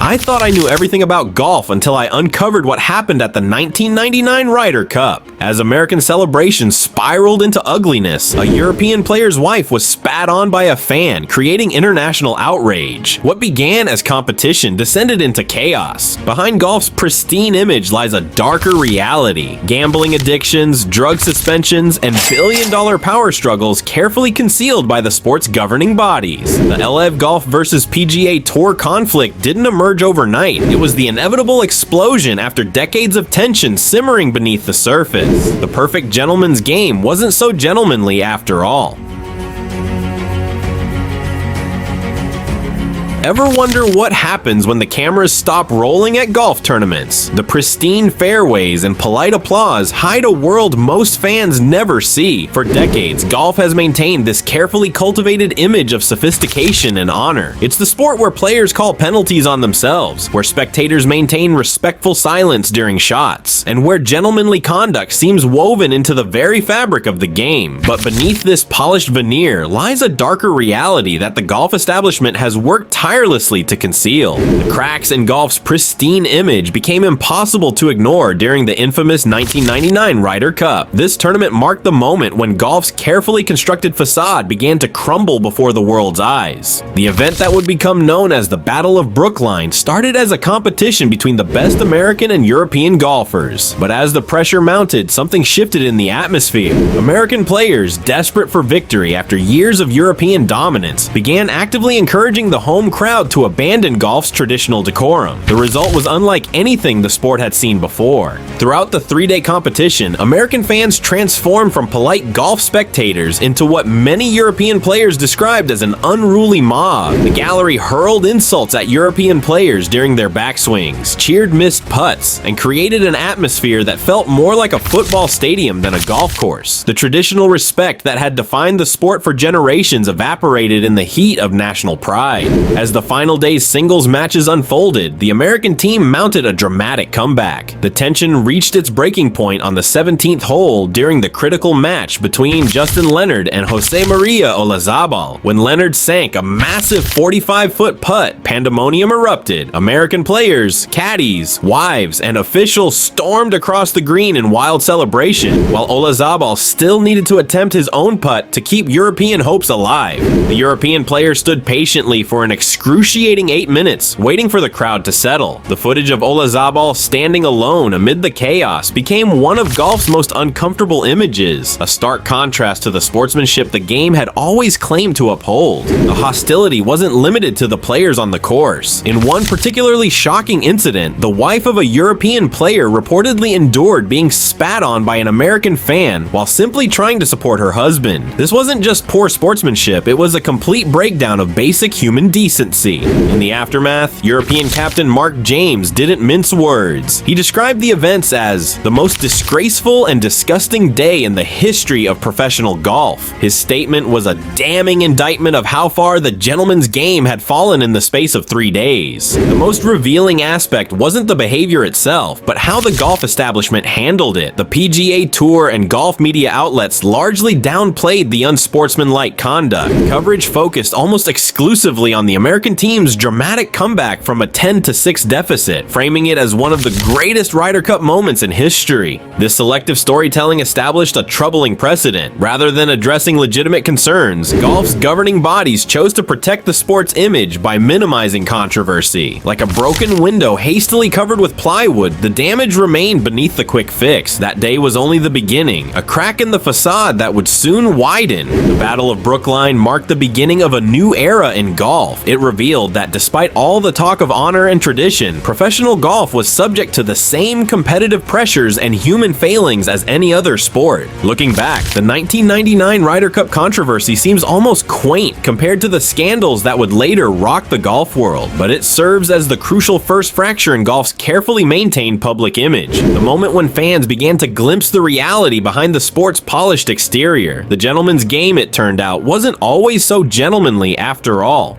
I thought I knew everything about golf until I uncovered what happened at the 1999 Ryder Cup. As American celebrations spiraled into ugliness, a European player's wife was spat on by a fan, creating international outrage. What began as competition descended into chaos. Behind golf's pristine image lies a darker reality. Gambling addictions, drug suspensions, and billion-dollar power struggles carefully concealed by the sport's governing bodies. The LIV Golf vs. PGA Tour conflict didn't emerge overnight. It was the inevitable explosion after decades of tension simmering beneath the surface. The perfect gentleman's game wasn't so gentlemanly after all. Ever wonder what happens when the cameras stop rolling at golf tournaments? The pristine fairways and polite applause hide a world most fans never see. For decades, golf has maintained this carefully cultivated image of sophistication and honor. It's the sport where players call penalties on themselves, where spectators maintain respectful silence during shots, and where gentlemanly conduct seems woven into the very fabric of the game. But beneath this polished veneer lies a darker reality that the golf establishment has worked tirelessly to conceal. The cracks in golf's pristine image became impossible to ignore during the infamous 1999 Ryder Cup. This tournament marked the moment when golf's carefully constructed facade began to crumble before the world's eyes. The event that would become known as the Battle of Brookline started as a competition between the best American and European golfers. But as the pressure mounted, something shifted in the atmosphere. American players, desperate for victory after years of European dominance, began actively encouraging the home crowd to abandon golf's traditional decorum. The result was unlike anything the sport had seen before. Throughout the three-day competition, American fans transformed from polite golf spectators into what many European players described as an unruly mob. The gallery hurled insults at European players during their backswings, cheered missed putts, and created an atmosphere that felt more like a football stadium than a golf course. The traditional respect that had defined the sport for generations evaporated in the heat of national pride. As the final day's singles matches unfolded, the American team mounted a dramatic comeback. The tension reached its breaking point on the 17th hole during the critical match between Justin Leonard and Jose Maria Olazabal. When Leonard sank a massive 45-foot putt, pandemonium erupted. American players, caddies, wives, and officials stormed across the green in wild celebration, while Olazabal still needed to attempt his own putt to keep European hopes alive. The European player stood patiently for an excruciating 8 minutes, waiting for the crowd to settle. The footage of Olazabal standing alone amid the chaos became one of golf's most uncomfortable images, a stark contrast to the sportsmanship the game had always claimed to uphold. The hostility wasn't limited to the players on the course. In one particularly shocking incident, the wife of a European player reportedly endured being spat on by an American fan while simply trying to support her husband. This wasn't just poor sportsmanship, it was a complete breakdown of basic human decency. In the aftermath, European captain Mark James didn't mince words. He described the events as the most disgraceful and disgusting day in the history of professional golf. His statement was a damning indictment of how far the gentleman's game had fallen in the space of 3 days. The most revealing aspect wasn't the behavior itself, but how the golf establishment handled it. The PGA Tour and golf media outlets largely downplayed the unsportsmanlike conduct. Coverage focused almost exclusively on the American team's dramatic comeback from a 10-6 deficit, framing it as one of the greatest Ryder Cup moments in history. This selective storytelling established a troubling precedent. Rather than addressing legitimate concerns, golf's governing bodies chose to protect the sport's image by minimizing controversy. Like a broken window hastily covered with plywood, the damage remained beneath the quick fix. That day was only the beginning, a crack in the facade that would soon widen. The Battle of Brookline marked the beginning of a new era in golf. It revealed that despite all the talk of honor and tradition, professional golf was subject to the same competitive pressures and human failings as any other sport. Looking back, the 1999 Ryder Cup controversy seems almost quaint compared to the scandals that would later rock the golf world, but it serves as the crucial first fracture in golf's carefully maintained public image. The moment when fans began to glimpse the reality behind the sport's polished exterior. The gentleman's game, it turned out, wasn't always so gentlemanly after all.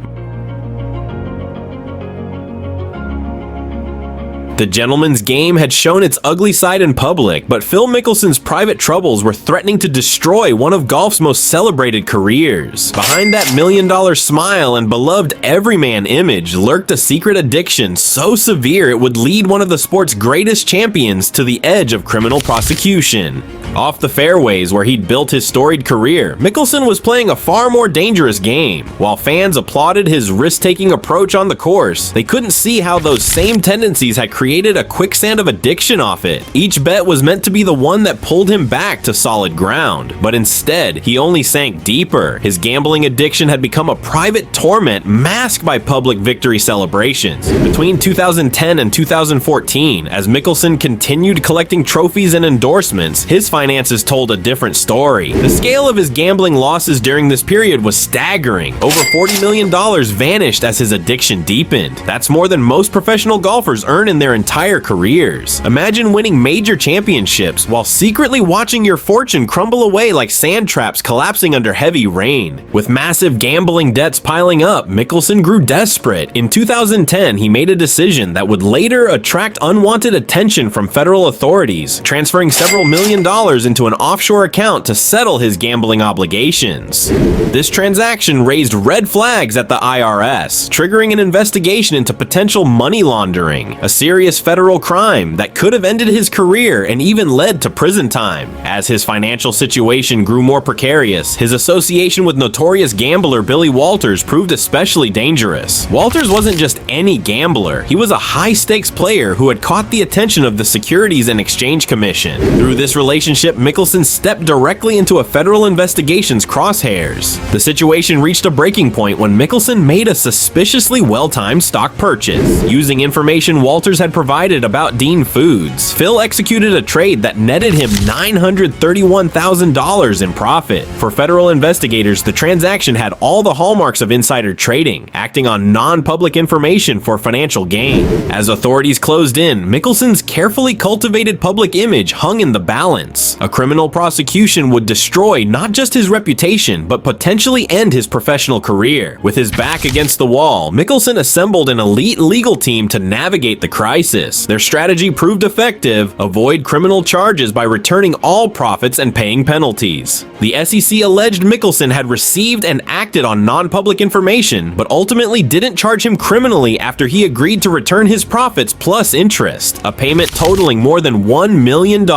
The gentleman's game had shown its ugly side in public, but Phil Mickelson's private troubles were threatening to destroy one of golf's most celebrated careers. Behind that million-dollar smile and beloved everyman image lurked a secret addiction so severe it would lead one of the sport's greatest champions to the edge of criminal prosecution. Off the fairways where he'd built his storied career, Mickelson was playing a far more dangerous game. While fans applauded his risk-taking approach on the course, they couldn't see how those same tendencies had created a quicksand of addiction off it. Each bet was meant to be the one that pulled him back to solid ground, but instead, he only sank deeper. His gambling addiction had become a private torment masked by public victory celebrations. Between 2010 and 2014, as Mickelson continued collecting trophies and endorsements, his finances told a different story. The scale of his gambling losses during this period was staggering. Over $40 million vanished as his addiction deepened. That's more than most professional golfers earn in their entire careers. Imagine winning major championships while secretly watching your fortune crumble away like sand traps collapsing under heavy rain. With massive gambling debts piling up, Mickelson grew desperate. In 2010, he made a decision that would later attract unwanted attention from federal authorities, transferring several $millions into an offshore account to settle his gambling obligations. This transaction raised red flags at the IRS, triggering an investigation into potential money laundering, a serious federal crime that could have ended his career and even led to prison time. As his financial situation grew more precarious, his association with notorious gambler Billy Walters proved especially dangerous. Walters wasn't just any gambler, he was a high-stakes player who had caught the attention of the Securities and Exchange Commission. Through this relationship, Mickelson stepped directly into a federal investigation's crosshairs. The situation reached a breaking point when Mickelson made a suspiciously well-timed stock purchase. Using information Walters had provided about Dean Foods, Phil executed a trade that netted him $931,000 in profit. For federal investigators, the transaction had all the hallmarks of insider trading, acting on non-public information for financial gain. As authorities closed in, Mickelson's carefully cultivated public image hung in the balance. A criminal prosecution would destroy not just his reputation, but potentially end his professional career. With his back against the wall, Mickelson assembled an elite legal team to navigate the crisis. Their strategy proved effective: avoid criminal charges by returning all profits and paying penalties. The SEC alleged Mickelson had received and acted on non-public information, but ultimately didn't charge him criminally after he agreed to return his profits plus interest, a payment totaling more than $1 million.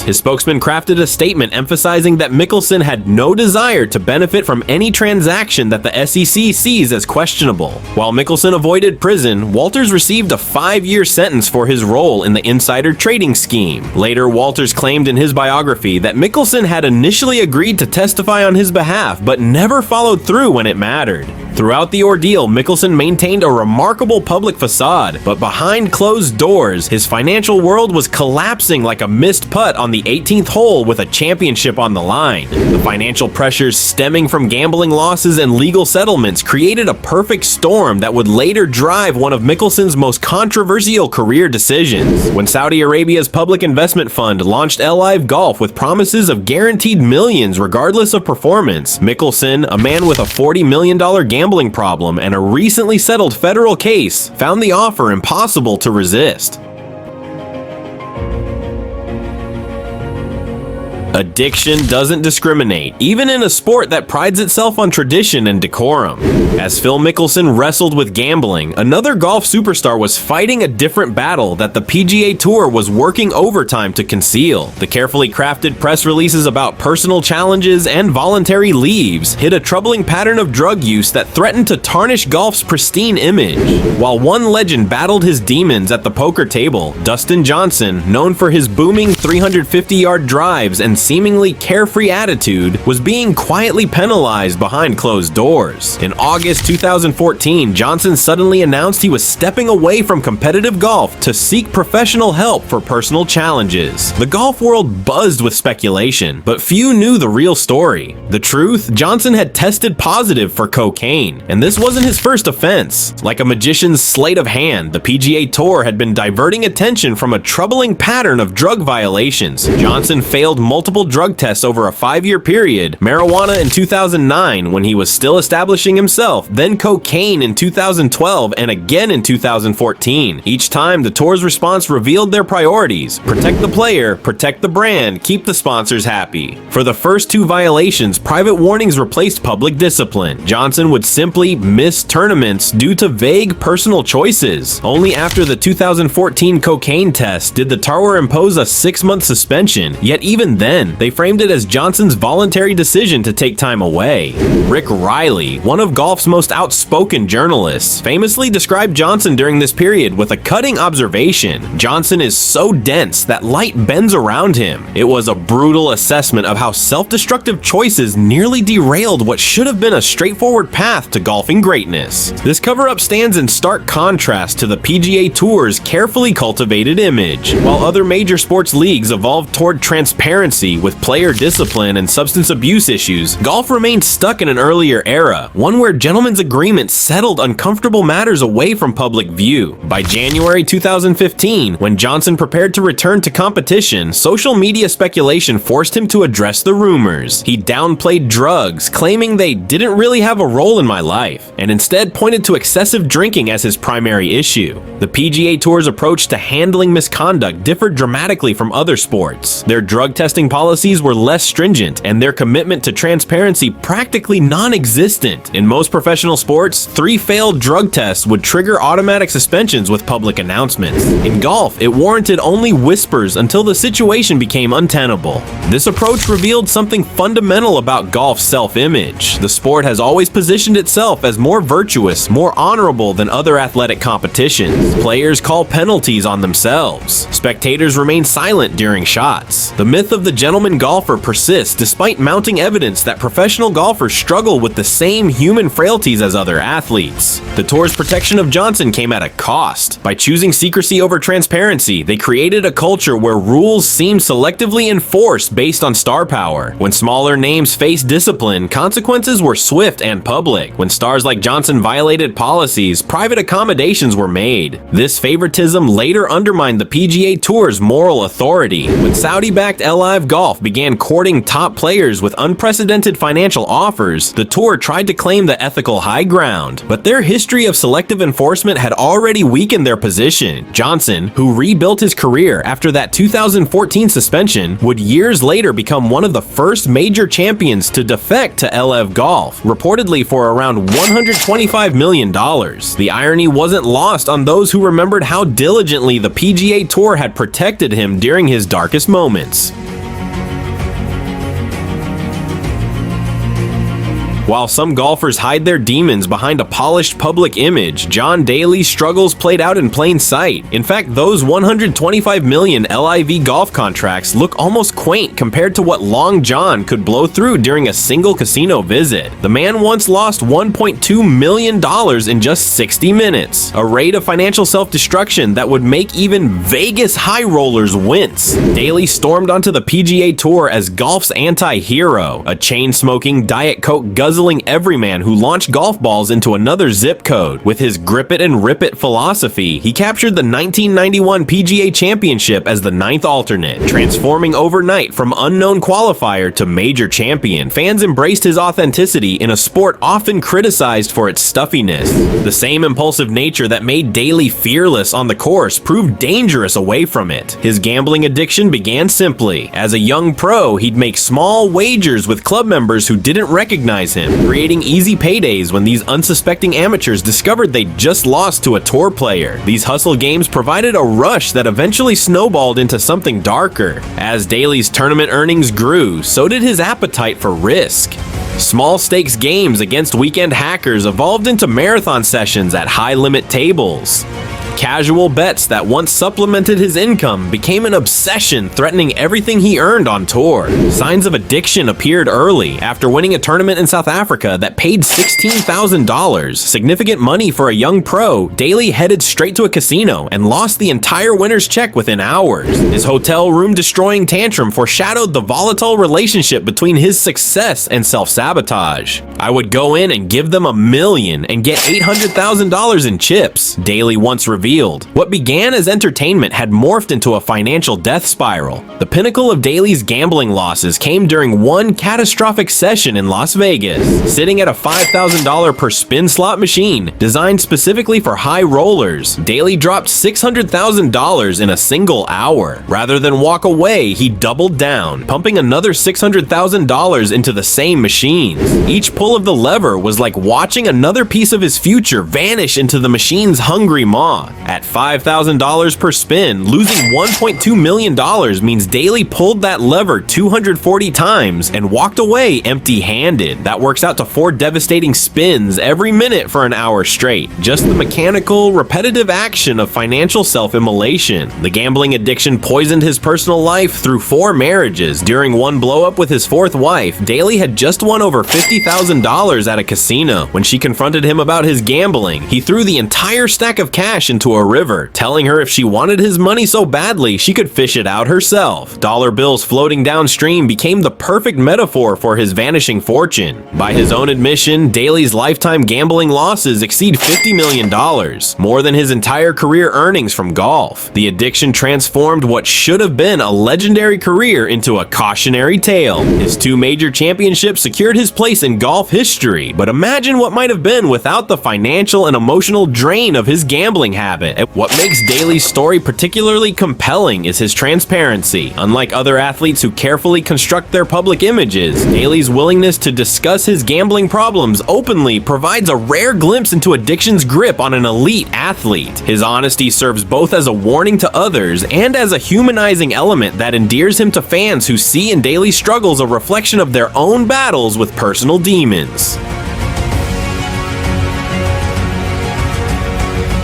His spokesman crafted a statement emphasizing that Mickelson had no desire to benefit from any transaction that the SEC sees as questionable. While Mickelson avoided prison, Walters received a 5-year sentence for his role in the insider trading scheme. Later, Walters claimed in his biography that Mickelson had initially agreed to testify on his behalf, but never followed through when it mattered. Throughout the ordeal, Mickelson maintained a remarkable public facade, but behind closed doors, his financial world was collapsing like a missed putt on the 18th hole with a championship on the line. The financial pressures stemming from gambling losses and legal settlements created a perfect storm that would later drive one of Mickelson's most controversial career decisions. When Saudi Arabia's public investment fund launched LIV Golf with promises of guaranteed millions regardless of performance, Mickelson, a man with a $40 million gambling problem and a recently settled federal case, found the offer impossible to resist. Addiction doesn't discriminate, even in a sport that prides itself on tradition and decorum. As Phil Mickelson wrestled with gambling, another golf superstar was fighting a different battle that the PGA Tour was working overtime to conceal. The carefully crafted press releases about personal challenges and voluntary leaves hid a troubling pattern of drug use that threatened to tarnish golf's pristine image. While one legend battled his demons at the poker table, Dustin Johnson, known for his booming 350-yard drives and seemingly carefree attitude, was being quietly penalized behind closed doors. In August 2014, Johnson suddenly announced he was stepping away from competitive golf to seek professional help for personal challenges. The golf world buzzed with speculation, but few knew the real story. The truth? Johnson had tested positive for cocaine, and this wasn't his first offense. Like a magician's sleight of hand, the PGA Tour had been diverting attention from a troubling pattern of drug violations. Johnson failed multiple multiple drug tests over a 5-year period, marijuana in 2009 when he was still establishing himself, then cocaine in 2012 and again in 2014. Each time, the tour's response revealed their priorities: protect the player, protect the brand, keep the sponsors happy. For the first 2 violations, private warnings replaced public discipline. Johnson would simply miss tournaments due to vague personal choices. Only after the 2014 cocaine test did the tour impose a 6-month suspension, yet even then, they framed it as Johnson's voluntary decision to take time away. Rick Riley, one of golf's most outspoken journalists, famously described Johnson during this period with a cutting observation: Johnson is so dense that light bends around him. It was a brutal assessment of how self-destructive choices nearly derailed what should have been a straightforward path to golfing greatness. This cover-up stands in stark contrast to the PGA Tour's carefully cultivated image. While other major sports leagues evolved toward transparency with player discipline and substance abuse issues, golf remained stuck in an earlier era, one where gentlemen's agreements settled uncomfortable matters away from public view. By January 2015, when Johnson prepared to return to competition, social media speculation forced him to address the rumors. He downplayed drugs, claiming they didn't really have a role in my life, and instead pointed to excessive drinking as his primary issue. The PGA Tour's approach to handling misconduct differed dramatically from other sports. Their drug testing policies were less stringent, and their commitment to transparency practically non-existent. In most professional sports, 3 failed drug tests would trigger automatic suspensions with public announcements. In golf, it warranted only whispers until the situation became untenable. This approach revealed something fundamental about golf's self-image. The sport has always positioned itself as more virtuous, more honorable than other athletic competitions. Players call penalties on themselves. Spectators remain silent during shots. The myth of the gentleman golfer persists despite mounting evidence that professional golfers struggle with the same human frailties as other athletes. The tour's protection of Johnson came at a cost. By choosing secrecy over transparency, they created a culture where rules seemed selectively enforced based on star power. When smaller names faced discipline, consequences were swift and public. When stars like Johnson violated policies, private accommodations were made. This favoritism later undermined the PGA Tour's moral authority. When Saudi-backed LIV Golf began courting top players with unprecedented financial offers, the tour tried to claim the ethical high ground. But their history of selective enforcement had already weakened their position. Johnson, who rebuilt his career after that 2014 suspension, would years later become one of the first major champions to defect to LIV Golf, reportedly for around $125 million. The irony wasn't lost on those who remembered how diligently the PGA Tour had protected him during his darkest moments. While some golfers hide their demons behind a polished public image, John Daly's struggles played out in plain sight. In fact, those $125 million LIV golf contracts look almost quaint compared to what Long John could blow through during a single casino visit. The man once lost $1.2 million in just 60 minutes, a rate of financial self-destruction that would make even Vegas high rollers wince. Daly stormed onto the PGA Tour as golf's anti-hero, a chain-smoking, Diet Coke guzzling everyman who launched golf balls into another zip code. With his grip it and rip it philosophy, he captured the 1991 PGA Championship as the 9th alternate, transforming overnight from unknown qualifier to major champion. Fans embraced his authenticity in a sport often criticized for its stuffiness. The same impulsive nature that made Daly fearless on the course proved dangerous away from it. His gambling addiction began simply. As a young pro, he'd make small wagers with club members who didn't recognize him, creating easy paydays when these unsuspecting amateurs discovered they'd just lost to a tour player. These hustle games provided a rush that eventually snowballed into something darker. As Daly's tournament earnings grew, so did his appetite for risk. Small stakes games against weekend hackers evolved into marathon sessions at high-limit tables. Casual bets that once supplemented his income became an obsession, threatening everything he earned on tour. Signs of addiction appeared early. After winning a tournament in South Africa that paid $16,000, significant money for a young pro, Daly headed straight to a casino and lost the entire winner's check within hours. His hotel room destroying tantrum foreshadowed the volatile relationship between his success and self-sabotage. "I would go in and give them $1 million and get $800,000 in chips," Daly once revealed revealed. What began as entertainment had morphed into a financial death spiral. The pinnacle of Daly's gambling losses came during one catastrophic session in Las Vegas. Sitting at a $5,000 per spin slot machine, designed specifically for high rollers, Daly dropped $600,000 in a single hour. Rather than walk away, he doubled down, pumping another $600,000 into the same machines. Each pull of the lever was like watching another piece of his future vanish into the machine's hungry maw. At $5,000 per spin, losing $1.2 million means Daly pulled that lever 240 times and walked away empty-handed. That works out to 4 devastating spins every minute for an hour straight. Just the mechanical, repetitive action of financial self-immolation. The gambling addiction poisoned his personal life through 4 marriages. During one blow-up with his 4th wife, Daly had just won over $50,000 at a casino. When she confronted him about his gambling, he threw the entire stack of cash into a river, telling her if she wanted his money so badly, she could fish it out herself. Dollar bills floating downstream became the perfect metaphor for his vanishing fortune. By his own admission, Daly's lifetime gambling losses exceed $50 million, more than his entire career earnings from golf. The addiction transformed what should have been a legendary career into a cautionary tale. His 2 major championships secured his place in golf history, but imagine what might have been without the financial and emotional drain of his gambling habit. And what makes Daly's story particularly compelling is his transparency. Unlike other athletes who carefully construct their public images, Daly's willingness to discuss his gambling problems openly provides a rare glimpse into addiction's grip on an elite athlete. His honesty serves both as a warning to others and as a humanizing element that endears him to fans who see in Daly's struggles a reflection of their own battles with personal demons.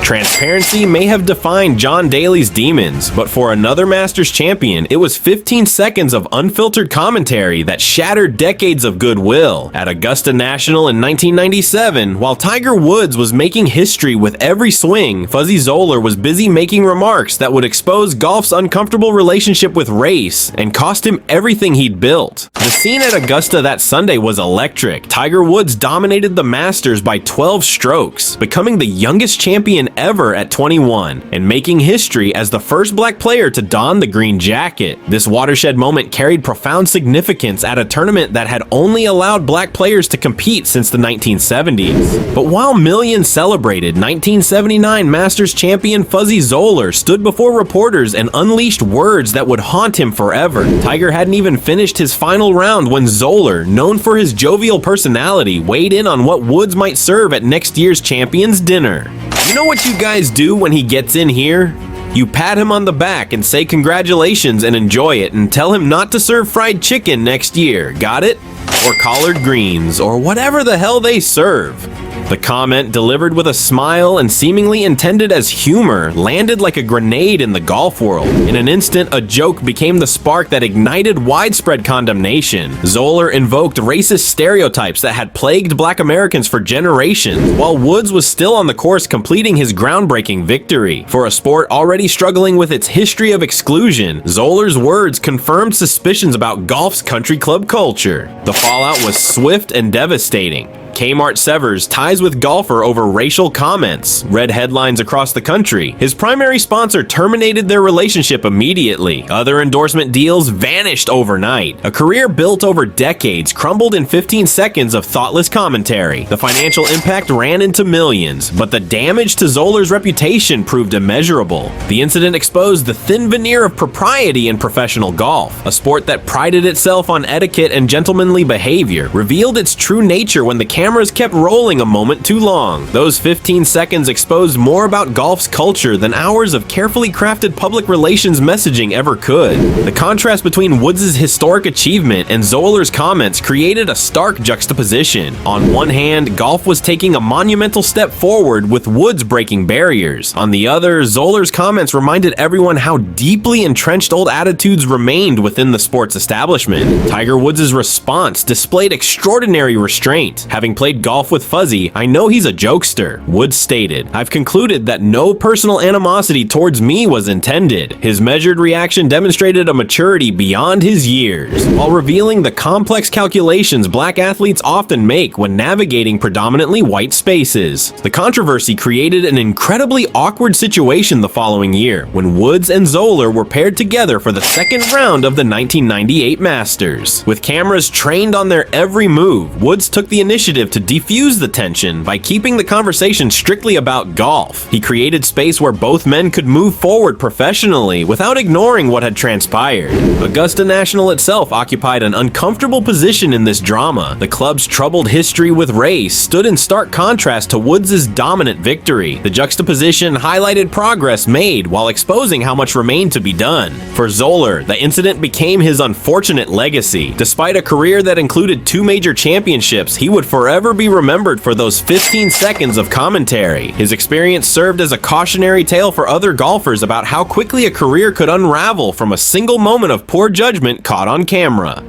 Transparency may have defined John Daly's demons, but for another Masters champion, it was 15 seconds of unfiltered commentary that shattered decades of goodwill. At Augusta National in 1997, while Tiger Woods was making history with every swing, Fuzzy Zoeller was busy making remarks that would expose golf's uncomfortable relationship with race and cost him everything he'd built. The scene at Augusta that Sunday was electric. Tiger Woods dominated the Masters by 12 strokes, becoming the youngest champion ever at 21, and making history as the first black player to don the green jacket. This watershed moment carried profound significance at a tournament that had only allowed black players to compete since the 1970s. But while millions celebrated, 1979 Masters champion Fuzzy Zoeller stood before reporters and unleashed words that would haunt him forever. Tiger hadn't even finished his final round when Zoeller, known for his jovial personality, weighed in on what Woods might serve at next year's Champions Dinner. You know what you guys do when he gets in here? You pat him on the back and say congratulations and enjoy it, and tell him not to serve fried chicken next year, got it? Or collard greens, or whatever the hell they serve. The comment, delivered with a smile and seemingly intended as humor, landed like a grenade in the golf world. In an instant, a joke became the spark that ignited widespread condemnation. Zoeller invoked racist stereotypes that had plagued black Americans for generations, while Woods was still on the course completing his groundbreaking victory. For a sport already struggling with its history of exclusion, Zoeller's words confirmed suspicions about golf's country club culture. The fallout was swift and devastating. Kmart severs ties with golfer over racial comments, read headlines across the country. His primary sponsor terminated their relationship immediately. Other endorsement deals vanished overnight. A career built over decades crumbled in 15 seconds of thoughtless commentary. The financial impact ran into millions, but the damage to Zoeller's reputation proved immeasurable. The incident exposed the thin veneer of propriety in professional golf, a sport that prided itself on etiquette and gentlemanly behavior, revealed its true nature when the cameras kept rolling a moment too long. Those 15 seconds exposed more about golf's culture than hours of carefully crafted public relations messaging ever could. The contrast between Woods' historic achievement and Zoeller's comments created a stark juxtaposition. On one hand, golf was taking a monumental step forward with Woods breaking barriers. On the other, Zoeller's comments reminded everyone how deeply entrenched old attitudes remained within the sports establishment. Tiger Woods' response displayed extraordinary restraint. Having Having played golf with Fuzzy, I know he's a jokester, Woods stated. I've concluded that no personal animosity towards me was intended. His measured reaction demonstrated a maturity beyond his years, while revealing the complex calculations black athletes often make when navigating predominantly white spaces. The controversy created an incredibly awkward situation the following year, when Woods and Zoller were paired together for the second round of the 1998 Masters. With cameras trained on their every move, Woods took the initiative to defuse the tension by keeping the conversation strictly about golf. He created space where both men could move forward professionally without ignoring what had transpired. Augusta National itself occupied an uncomfortable position in this drama. The club's troubled history with race stood in stark contrast to Woods' dominant victory. The juxtaposition highlighted progress made while exposing how much remained to be done. For Zoller, the incident became his unfortunate legacy. Despite a career that included 2 major championships, he would forever be remembered for those 15 seconds of commentary. His experience served as a cautionary tale for other golfers about how quickly a career could unravel from a single moment of poor judgment caught on camera.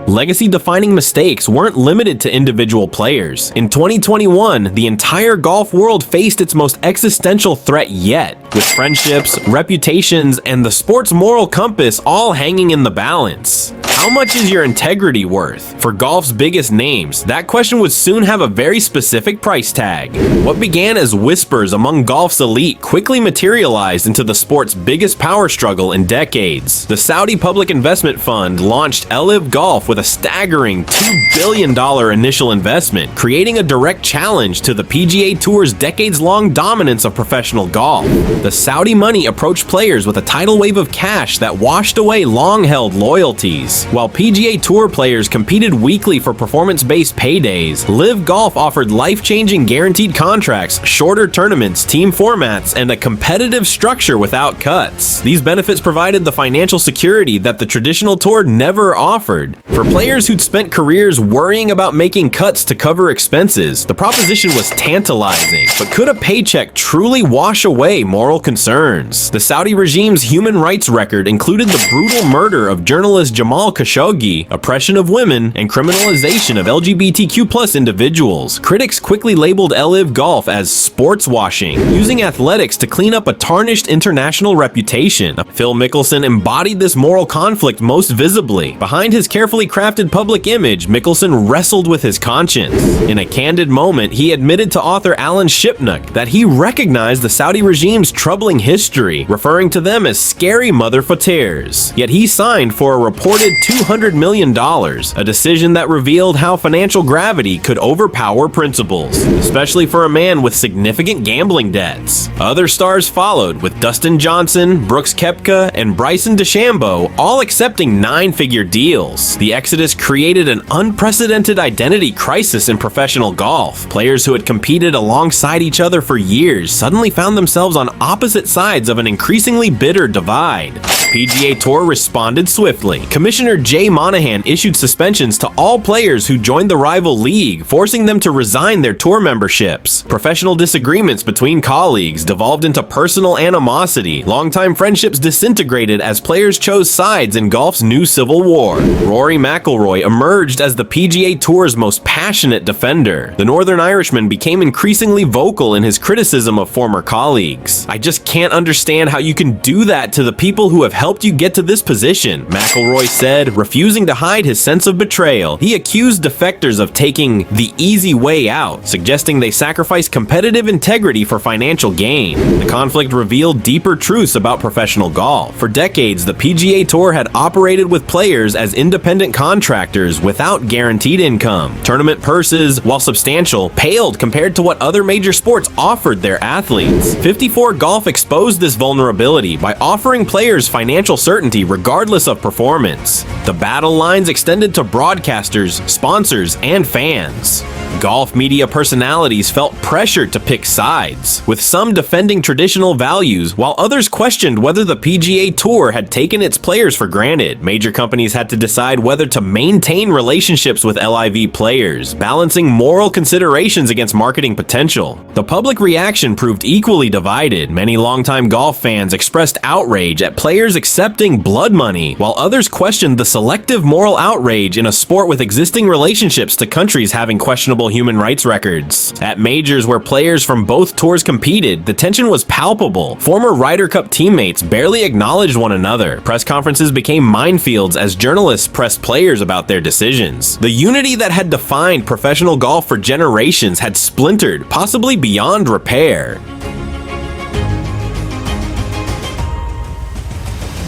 Legacy-defining mistakes weren't limited to individual players. In 2021, the entire golf world faced its most existential threat yet, with friendships, reputations, and the sport's moral compass all hanging in the balance. How much is your integrity worth? For golf's biggest names, that question would soon have a very specific price tag. What began as whispers among golf's elite quickly materialized into the sport's biggest power struggle in decades. The Saudi Public Investment Fund launched LIV Golf with a staggering $2 billion initial investment, creating a direct challenge to the PGA Tour's decades-long dominance of professional golf. The Saudi money approached players with a tidal wave of cash that washed away long-held loyalties. While PGA Tour players competed weekly for performance-based paydays, LIV Golf offered life-changing guaranteed contracts, shorter tournaments, team formats, and a competitive structure without cuts. These benefits provided the financial security that the traditional tour never offered. For players who'd spent careers worrying about making cuts to cover expenses, the proposition was tantalizing. But could a paycheck truly wash away moral concerns? The Saudi regime's human rights record included the brutal murder of journalist Jamal Khashoggi, oppression of women, and criminalization of LGBTQ+ individuals. Critics quickly labeled LIV Golf as sports washing, using athletics to clean up a tarnished international reputation. Phil Mickelson embodied this moral conflict most visibly. Behind his carefully crafted public image, Mickelson wrestled with his conscience. In a candid moment, he admitted to author Alan Shipnuck that he recognized the Saudi regime's troubling history, referring to them as scary mother fateers. Yet he signed for a reported $200 million, a decision that revealed how financial gravity could overpower principles, especially for a man with significant gambling debts. Other stars followed, with Dustin Johnson, Brooks Koepka, and Bryson DeChambeau all accepting 9-figure deals. The exodus created an unprecedented identity crisis in professional golf. Players who had competed alongside each other for years suddenly found themselves on opposite sides of an increasingly bitter divide. The PGA Tour responded swiftly. Commissioner Jay Monahan issued suspensions to all players who joined the rival league, forcing them to resign their tour memberships. Professional disagreements between colleagues devolved into personal animosity. Longtime friendships disintegrated as players chose sides in golf's new civil war. Rory McIlroy emerged as the PGA Tour's most passionate defender. The Northern Irishman became increasingly vocal in his criticism of former colleagues. "I just can't understand how you can do that to the people who have helped you get to this position," McIlroy said, refusing to hide his sense of betrayal. He accused defectors of taking the easy way out, suggesting they sacrifice competitive integrity for financial gain. The conflict revealed deeper truths about professional golf. For decades, the PGA Tour had operated with players as independent contractors without guaranteed income. Tournament purses, while substantial, paled compared to what other major sports offered their athletes. 54 Golf exposed this vulnerability by offering players financial certainty regardless of performance. The battle lines extended to broadcasters, sponsors, and fans. Golf media personalities felt pressured to pick sides, with some defending traditional values while others questioned whether the PGA Tour had taken its players for granted. Major companies had to decide whether to maintain relationships with LIV players, balancing moral considerations against marketing potential. The public reaction proved equally divided. Many longtime golf fans expressed outrage at players accepting blood money, while others questioned the selective moral outrage in a sport with existing relationships to countries having questionable human rights records. At majors where players from both tours competed, the tension was palpable. Former Ryder Cup teammates barely acknowledged one another. Press conferences became minefields as journalists pressed players about their decisions. The unity that had defined professional golf for generations had splintered, possibly beyond repair.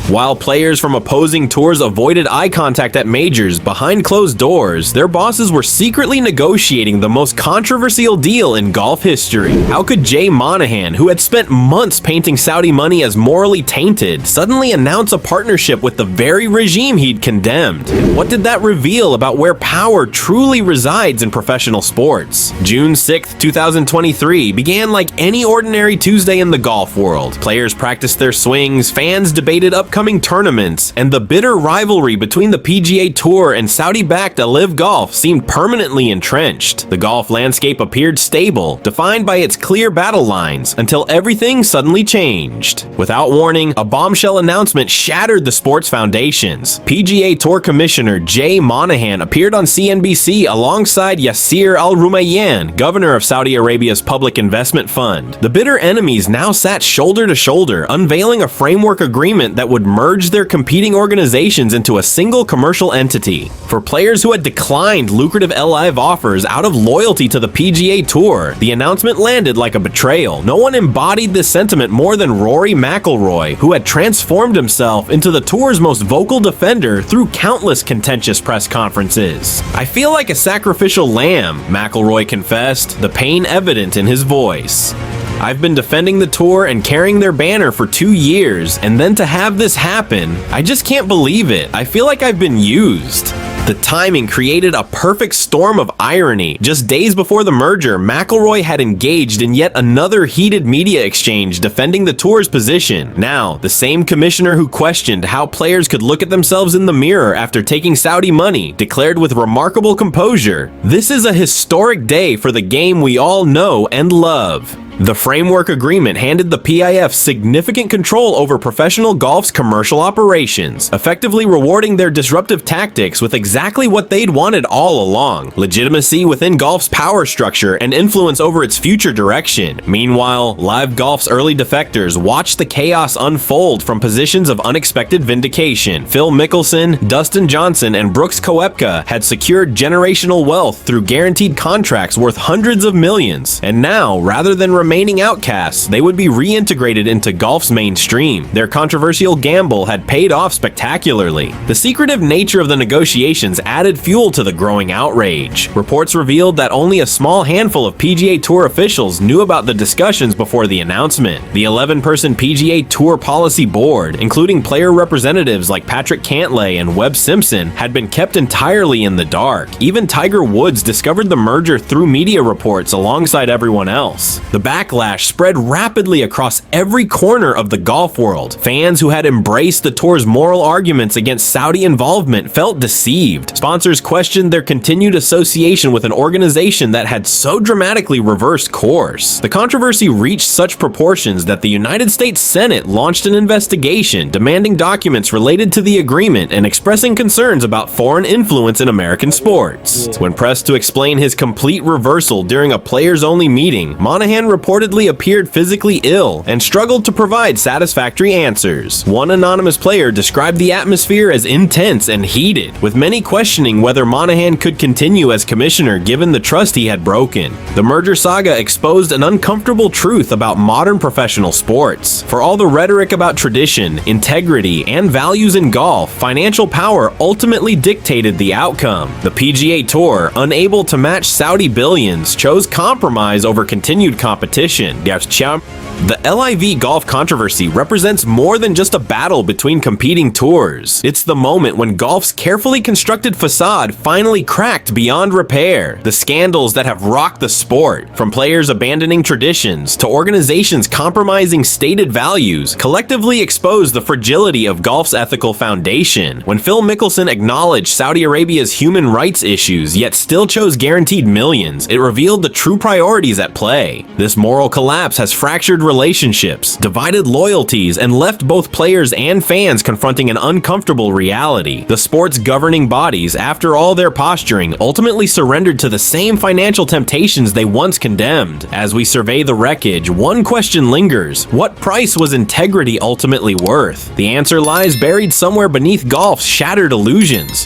While players from opposing tours avoided eye contact at majors behind closed doors, their bosses were secretly negotiating the most controversial deal in golf history. How could Jay Monahan, who had spent months painting Saudi money as morally tainted, suddenly announce a partnership with the very regime he'd condemned? What did that reveal about where power truly resides in professional sports? June 6, 2023 began like any ordinary Tuesday in the golf world. Players practiced their swings, fans debated upcoming tournaments, and the bitter rivalry between the PGA Tour and Saudi-backed LIV Golf seemed permanently entrenched. The golf landscape appeared stable, defined by its clear battle lines, until everything suddenly changed. Without warning, a bombshell announcement shattered the sport's foundations. PGA Tour Commissioner Jay Monahan appeared on CNBC alongside Yasir Al-Rumayyan, governor of Saudi Arabia's public investment fund. The bitter enemies now sat shoulder to shoulder, unveiling a framework agreement that would merge their competing organizations into a single commercial entity. For players who had declined lucrative LIV offers out of loyalty to the PGA Tour, the announcement landed like a betrayal. No one embodied this sentiment more than Rory McIlroy, who had transformed himself into the tour's most vocal defender through countless contentious press conferences. "I feel like a sacrificial lamb," McIlroy confessed, the pain evident in his voice. "I've been defending the tour and carrying their banner for 2 years, and then to have this happen, I just can't believe it. I feel like I've been used." The timing created a perfect storm of irony. Just days before the merger, McIlroy had engaged in yet another heated media exchange defending the tour's position. Now, the same commissioner who questioned how players could look at themselves in the mirror after taking Saudi money declared with remarkable composure, "This is a historic day for the game we all know and love." The framework agreement handed the PIF significant control over professional golf's commercial operations, effectively rewarding their disruptive tactics with exactly what they'd wanted all along: legitimacy within golf's power structure and influence over its future direction. Meanwhile, LIV Golf's early defectors watched the chaos unfold from positions of unexpected vindication. Phil Mickelson, Dustin Johnson, and Brooks Koepka had secured generational wealth through guaranteed contracts worth hundreds of millions, and now, rather than remaining outcasts, they would be reintegrated into golf's mainstream. Their controversial gamble had paid off spectacularly. The secretive nature of the negotiations added fuel to the growing outrage. Reports revealed that only a small handful of PGA Tour officials knew about the discussions before the announcement. The 11-person PGA Tour Policy Board, including player representatives like Patrick Cantlay and Webb Simpson, had been kept entirely in the dark. Even Tiger Woods discovered the merger through media reports alongside everyone else. The backlash spread rapidly across every corner of the golf world. Fans who had embraced the tour's moral arguments against Saudi involvement felt deceived. Sponsors questioned their continued association with an organization that had so dramatically reversed course. The controversy reached such proportions that the United States Senate launched an investigation demanding documents related to the agreement and expressing concerns about foreign influence in American sports. When pressed to explain his complete reversal during a players-only meeting, Monahan reportedly appeared physically ill and struggled to provide satisfactory answers. One anonymous player described the atmosphere as intense and heated, with many questioning whether Monahan could continue as commissioner given the trust he had broken. The merger saga exposed an uncomfortable truth about modern professional sports. For all the rhetoric about tradition, integrity, and values in golf, financial power ultimately dictated the outcome. The PGA Tour, unable to match Saudi billions, chose compromise over continued competition. The LIV golf controversy represents more than just a battle between competing tours. It's the moment when golf's carefully constructed facade finally cracked beyond repair. The scandals that have rocked the sport, from players abandoning traditions to organizations compromising stated values, collectively exposed the fragility of golf's ethical foundation. When Phil Mickelson acknowledged Saudi Arabia's human rights issues yet still chose guaranteed millions, it revealed the true priorities at play. This moral collapse has fractured relationships, divided loyalties, and left both players and fans confronting an uncomfortable reality. The sport's governing bodies, after all their posturing, ultimately surrendered to the same financial temptations they once condemned. As we survey the wreckage, one question lingers: what price was integrity ultimately worth? The answer lies buried somewhere beneath golf's shattered illusions.